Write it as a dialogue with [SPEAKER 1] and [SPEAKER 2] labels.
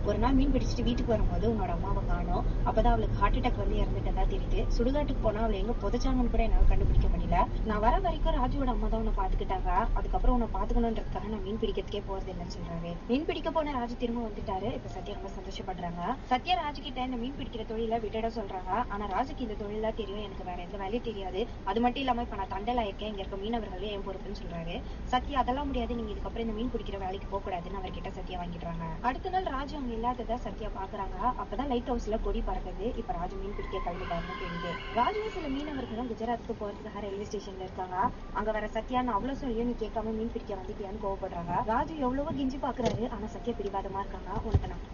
[SPEAKER 1] ஒரு நாள் மீன் பிடிச்சிட்டு வீட்டுக்கு வரும்போது உன்னோட அம்மாவை காணோம். அப்பதான் அவளுக்கு ஹார்ட் அட்டாக் வந்து இறந்துட்டதா தெரியுது. சுடுகாட்டுக்கு போனா அவளை எங்க புதைச்சாங்கன்னு கூட என்னால கண்டுபிடிக்க முடியல. நான் வர வரைக்கும் ராஜுவோட அம்மா தான் உன்னை பாத்துக்கிட்டாங்க. அதுக்கப்புறம் உன்னை பாத்துக்கணுன்றதுக்காக நான் மீன் பிடிக்கிறதுக்கே போறது இல்லைன்னு சொல்றாரு. மீன் பிடிக்க போன ராஜு திரும்ப வந்துட்டாரு. இப்ப சத்யா ரொம்ப சந்தோஷப்படுறாங்க. சத்யா ராஜு கிட்ட இந்த மீன் பிடிக்கிற தொழில விட்டுட சொல்றாங்க. ஆனா ராஜுக்கு இந்த தொழிலா தெரியும், எனக்கு வேற எந்த வேலையும் தெரியாது. அது மட்டும் இல்லாம இப்ப நான் தண்டலா இருக்கேன், இங்க இருக்க மீனவர்களே என் பொறுப்புன்னு சொல்றாரு. சத்யா அதெல்லாம் முடியாது, நீங்க இதுக்கப்புறம் இந்த மீன் பிடிக்கிற வேலைக்கு போக கூடாதுன்னு அவர்கிட்ட சத்யா வாங்கிடுறாங்க. அடுத்த நாள் ராஜு அங்க இல்லாததா சத்யா பாக்குறாங்க. அப்பதான் லைட் ஹவுஸ்ல கொடி பறக்குது. இப்ப ராஜு மீன் பிடிக்க கிளம்பிட்டாருன்னு தெரியுது. ராஜுவும் சில மீனவர்களும் குஜராத்துக்கு போறதுக்காக ரயில்வே ஸ்டேஷன்ல இருக்காங்க. அங்க வர சத்யான்னு அவ்வளவு சொல்லியும் நீ கேட்காம மீன் பிடிக்க வந்துட்டியான்னு கோவப்படுறாங்க. ராஜு எவ்வளவோ கெஞ்சி பாக்குறாரு. ஆனா சத்யா பிடிவாதமா இருக்காங்க. உனக்கு நான்